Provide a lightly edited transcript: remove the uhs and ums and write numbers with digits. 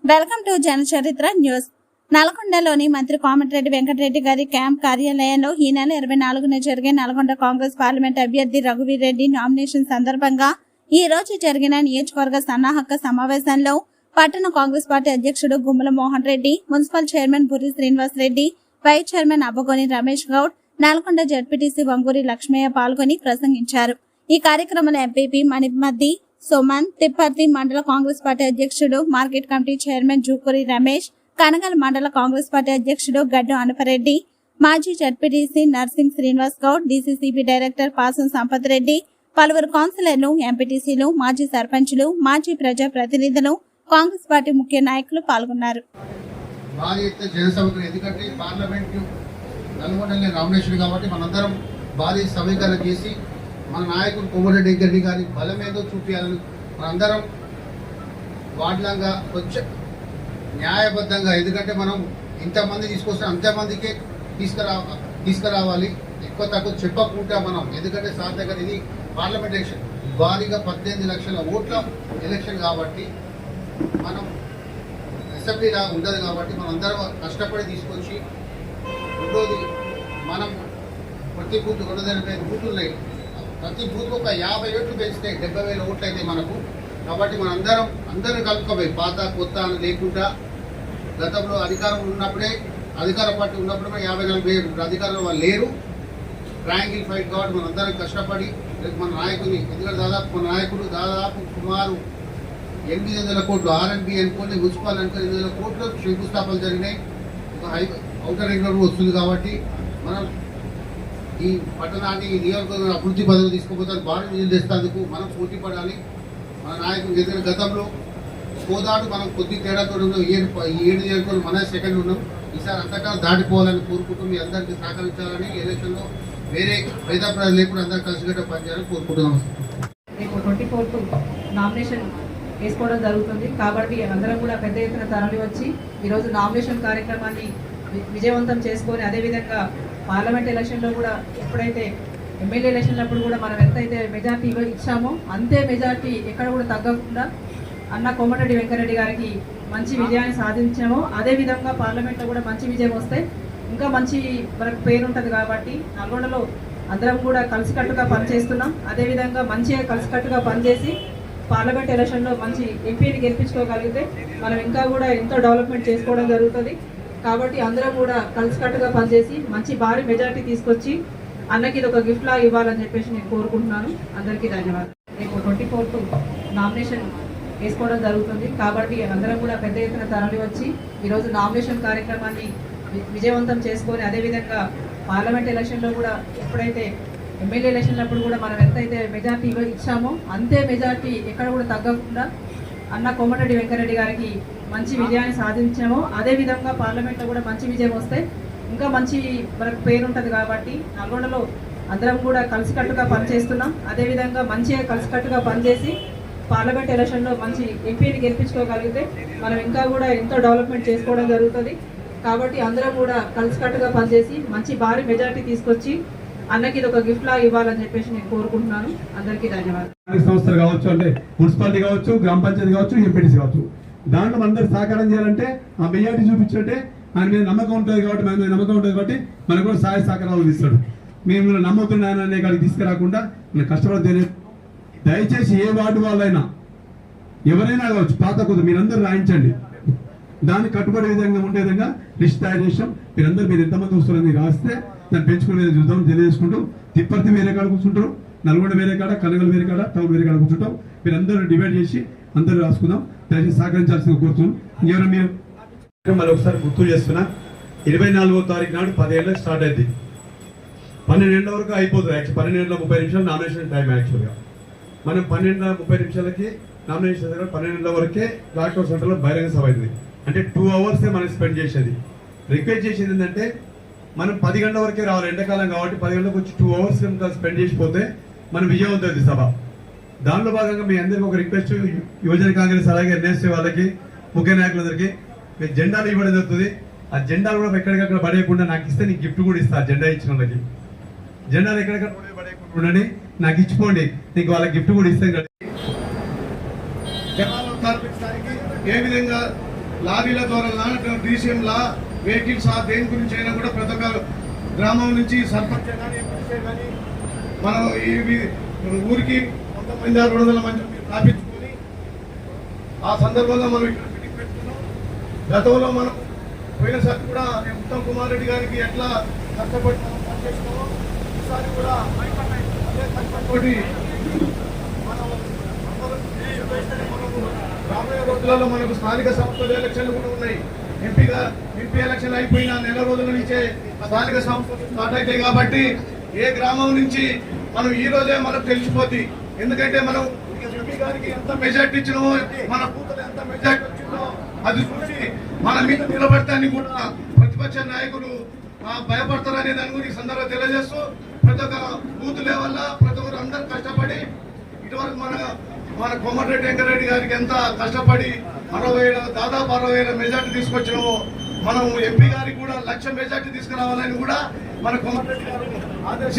Welcome to Janacharitra news. నల్గొండలోని మంత్రి కోమటిరెడ్డి వెంకటరెడ్డి గారి క్యాంప్ కార్యాలయంలో ఈ నెల 24న జరిగే నల్గొండ కాంగ్రెస్ పార్లమెంట్ అభ్యర్థి రఘువీర్ రెడ్డి నామినేషన్ సందర్భంగా ఈ రోజు జరిగిన నియోజకవర్గ సన్నాహక సమావేశంలో పట్టణ కాంగ్రెస్ పార్టీ అధ్యక్షుడు Gummala Mohan Reddy, municipal chairman Burri Srinivas Reddy, vice chairman Abbagoni Ramesh Goud, Nalgonda ZPTC Vanguri Lakshmaiah పాల్గొని ప్రసంగించారు. ఈ కార్యక్రమంలో MPP Manimaddi Soman, Tipparthi mandal Congress party అధ్యక్షుడు, market committee chairman Jukuri Ramesh, Kanagal mandal Congress party అధ్యక్షుడు గడ్డు అనపరెడ్డి, మాజీ ZPTC Narsing Srinivas Goud, DCCB director Pasam Sampath Reddy, పలువురు కౌన్సిలర్లు, ఎంపీటీసీలు, మాజీ సర్పంచులు, మాజీ ప్రజా ప్రతినిధులు, కాంగ్రెస్ పార్టీ ముఖ్య నాయకులు పాల్గొన్నారు. మన నాయకుడు కోమటిరెడ్డి వెంకటరెడ్డి గారి బలం ఏదో చూపించాలని మనందరం వాటిలాగా కొంచెం న్యాయబద్ధంగా, ఎందుకంటే మనం ఇంతమంది తీసుకొస్తే అంతమందికే తీసుకురావాలి, ఎక్కువ తక్కువ చెప్పకుండా మనం, ఎందుకంటే సార్ దగ్గర ఇది పార్లమెంట్ ఎలక్షన్, భారీగా 18 లక్షల ఓట్ల ఎలక్షన్ కాబట్టి మనం అసెంబ్లీలా ఉండదు కాబట్టి మనందరం కష్టపడి తీసుకొచ్చి రెండోది మనం ప్రతి బూత్ 280 బూతులు ఉన్నాయి, ప్రతి బూత్ ఒక 50 ఓట్లు పెంచితే 70,000 ఓట్లు అయితే మనకు. కాబట్టి మన అందరూ కలుపుకోపోయి పాత కొత్త అని లేకుండా, గతంలో అధికారం ఉన్నప్పుడే, అధికార పార్టీ ఉన్నప్పుడు 50-40 అధికారంలో వాళ్ళు లేరు, ట్రయాంగిల్ ఫైట్ కాబట్టి మనందరం కష్టపడి మన నాయకుని, ఎందుకంటే మన నాయకుడు దాదాపు సుమారు 800 కోట్లు ఆర్ఎండ్బి అనుకోండి, మున్సిపల్ అనుకోని 800 కోట్లు శంకుస్థాపనలు జరిగినాయి. ఒక ఔటర్ రింగ్ రోడ్ వస్తుంది కాబట్టి మనం ఈ పట్టణాన్ని, ఈ నియోజకవర్గ అభివృద్ధి పదవి తీసుకుపోతారు, భారీ నిధులు తెస్తేందుకు మనం పోటీ పడాలి. మన నాయకులు ఎందుకంటే గతంలో కోదాడు మనం కొద్ది తేడాతో ఉన్నాం, 7 నియోజకవర్గం మన సెకండ్ ఉన్నాం, ఈసారి అంతకాలం దాటిపోవాలని కోరుకుంటూ మీ అందరికీ సహకరించాలని, ఎలక్షన్లో వేరే భేదాభిప్రాయాలు లేకుండా అందరూ కలిసికట్టుగా పనిచేయాలని కోరుకుంటున్నాం. రేపు 24th నామినేషన్ వేసుకోవడం జరుగుతుంది కాబట్టి అందరం కూడా పెద్ద ఎత్తున తరలి వచ్చి ఈరోజు నామినేషన్ కార్యక్రమాన్ని విజయవంతం చేసుకొని, అదేవిధంగా పార్లమెంట్ ఎలక్షన్లో కూడా ఎప్పుడైతే ఎమ్మెల్యే ఎలక్షన్లప్పుడు కూడా మనం ఎంతైతే మెజార్టీ ఇచ్చామో అంతే మెజార్టీ ఎక్కడ కూడా తగ్గకుండా అన్న కోమటిరెడ్డి వెంకటరెడ్డి గారికి మంచి విజయాన్ని సాధించామో, అదేవిధంగా పార్లమెంట్లో కూడా మంచి విజయం వస్తే ఇంకా మంచి మనకు పేరు ఉంటుంది. కాబట్టి నల్గొండలో అందరం కూడా కలిసికట్టుగా పనిచేస్తున్నాం. అదేవిధంగా మంచిగా కలిసికట్టుగా పనిచేసి పార్లమెంట్ ఎలక్షన్లో మంచి ఎంపీని గెలిపించుకోగలిగితే మనం ఇంకా కూడా ఎంతో డెవలప్మెంట్ చేసుకోవడం జరుగుతుంది. కాబట్టి అందరం కూడా కలిసికట్టుగా పనిచేసి మంచి భారీ మెజార్టీ తీసుకొచ్చి అన్నకి ఇది ఒక గిఫ్ట్ లాగా ఇవ్వాలని చెప్పేసి నేను కోరుకుంటున్నాను. అందరికీ ధన్యవాదాలు. రేపు 24th నామినేషన్ వేసుకోవడం జరుగుతుంది కాబట్టి అందరం కూడా పెద్ద ఎత్తున తరలి వచ్చి ఈరోజు నామినేషన్ కార్యక్రమాన్ని విజయవంతం చేసుకొని, అదేవిధంగా పార్లమెంట్ ఎలక్షన్లో కూడా ఎప్పుడైతే ఎమ్మెల్యే ఎలక్షన్లప్పుడు కూడా మనం ఎంతైతే మెజార్టీ ఇచ్చామో అంతే మెజార్టీ ఎక్కడ కూడా తగ్గకుండా అన్న కోమటిరెడ్డి వెంకటరెడ్డి గారికి మంచి విజయాన్ని సాధించామో, అదేవిధంగా పార్లమెంట్లో కూడా మంచి విజయం వస్తే ఇంకా మంచి మనకు పేరు ఉంటుంది. కాబట్టి నల్గొండలో అందరం కూడా కలిసికట్టుగా పనిచేస్తున్నాం. అదేవిధంగా మంచిగా కలిసికట్టుగా పనిచేసి పార్లమెంట్ ఎలక్షన్లో మంచి ఎంపీని గెలిపించుకోగలిగితే మనం ఇంకా కూడా ఎంతో డెవలప్మెంట్ చేసుకోవడం జరుగుతుంది. కాబట్టి అందరం కూడా కలిసికట్టుగా పనిచేసి మంచి భారీ మెజార్టీ తీసుకొచ్చి అన్నకి ఇది ఒక గిఫ్ట్ లాగా ఇవ్వాలని చెప్పేసి నేను కోరుకుంటున్నాను. అందరికీ ధన్యవాదాలు. సంస్థలు కావచ్చు, అంటే మున్సిపాలిటీ కావచ్చు, గ్రామ పంచాయతీ కావచ్చు, ఎంపీటీసీ కావచ్చు, దాంట్లో అందరూ సహకారం చేయాలంటే ఆ మెజార్టీ చూపించంటే ఆయన మీద నమ్మకం ఉంటుంది కాబట్టి, మన మీద నమ్మకం ఉంటుంది కాబట్టి మనకు కూడా సహాయ సహకారాలు ఇస్తాడు. మేము నమ్ముతున్నాయనే కాడికి తీసుకురాకుండా మనం కష్టపడి, దయచేసి ఏ వార్డు వాళ్ళైనా ఎవరైనా కావచ్చు, పాత కొద్ది మీరందరూ రాయించండి, దాన్ని కట్టుబడి విధంగా ఉండే విధంగా లిస్ట్ తయారు చేసాం. మీరందరూ మీరు ఎంతమంది వస్తున్నారని రాస్తే దాన్ని పెంచుకునే చూద్దాం తెలియజేసుకుంటూ, తిప్పర్తి వేరే కాడ కూర్చుంటారు, నల్గొండ వేరే కాడ, కనగల్ వేరే కాడ, టౌన్ వేరే కాడ కూర్చుంటాం. మీరందరూ డివైడ్ చేసి అందరూ రాసుకుందాం. దయచేసి సహకరించాల్సింది కోరుతున్నాం. ఇంకెవరైనా మీరు మళ్ళీ ఒకసారి గుర్తు చేస్తున్నా, 24వ తారీఖు నాడు 10 గంటలకు స్టార్ట్ అయింది, 12 గంటల వరకు అయిపోతుంది. యాక్చువల్ 12 గంటల 30 నిమిషాలు నామినేషన్ టైం. యాక్చువల్గా మనం 12 గంటల 30 నిమిషాలకి నామినేషన్ దగ్గర 12 గంటల వరకే క్లాక్ సెంటర్లో బహిరంగ సభ అయింది. అంటే 2 అవర్సే మనం స్పెండ్ చేసేది. రిక్వెస్ట్ చేసేది ఏంటంటే మనం 10 గంటల వరకే రావాలి, ఎండాకాలం కాబట్టి 10 గంటలకు వచ్చి 2 అవర్స్ స్పెండ్ చేసిపోతే మనం విజయవంతమైంది సభ. దానిలో భాగంగా మీ అందరికీ ఒక రిక్వెస్ట్, యువజన కాంగ్రెస్ అలాగే ఎన్ఎస్సీ వాళ్ళకి, ముఖ్య నాయకులందరికీ మీరు జెండాలు ఇవ్వడం జరుగుతుంది. ఆ జెండాలు కూడా ఎక్కడికక్కడ పడేయకుండా నాకు ఇస్తే నీకు గిఫ్ట్ కూడా ఇస్తా. జెండా ఇచ్చిన వాళ్ళకి జెండాలు ఎక్కడికక్కడ పడేయకుండా ఉండండి, నాకు ఇచ్చిపోండి, నీకు వాళ్ళకి గిఫ్ట్ కూడా ఇస్తాం. ఏ విధంగా లారీల ద్వారా డీసీఎం లా వెహికల్స్ దేని గురించి అయినా కూడా ప్రతి ఒక్క గ్రామం నుంచి సర్పంచ్ కానీ ఎంపీసీ కానీ మనం ఈ ఊరికి 100 మంది 200 మంది స్థాపించుకొని ఆ సందర్భంగా మనం ఇక్కడ మీటింగ్ పెట్టుకున్నాం. గతంలో మనం పోయినసారి కూడా ఉత్తమ్ కుమార్ రెడ్డి గారికి ఎట్లా కష్టపడి మనం పనిచేస్తున్నామో ఈసారి కూడా అదే కష్టపడి మనం రాబోయే రోజులలో మనకు స్థానిక సంస్థల ఎలక్షన్లు కూడా ఉన్నాయి. ఎంపీ ఎలక్షన్ అయిపోయిన నెల రోజుల నుంచే స్థానిక సంస్థలు స్టార్ట్ అవుతాయి. కాబట్టి ఏ గ్రామం నుంచి మనం ఈ రోజే మనకు తెలిసిపోద్ది. ఎందుకంటే మనం ఎంపీ గారికి ఎంత మెజార్టీ ఇచ్చినో, మన బూతులు ఎంత మెజార్టీ వచ్చిందో అది చూసి మన మీద నిలబడతాన్ని కూడా ప్రతిపక్ష నాయకులు భయపడతారనే దాని గురించి ఈ సందర్భంగా తెలియజేస్తూ ప్రతి ఒక్క బూత్ లెవెల్ ప్రతి ఒక్కరు అందరూ కష్టపడి ఇటువరకు మన కోమటిరెడ్డి వెంకటరెడ్డి గారికి ఎంత కష్టపడి దాదాపు 60,000 మెజార్టీ తీసుకొచ్చినామో, మనం ఎంపీ గారికి కూడా 1,00,000 మెజార్టీ తీసుకురావాలని కూడా మన కోమటిరెడ్డి గారు ఆదేశించారు.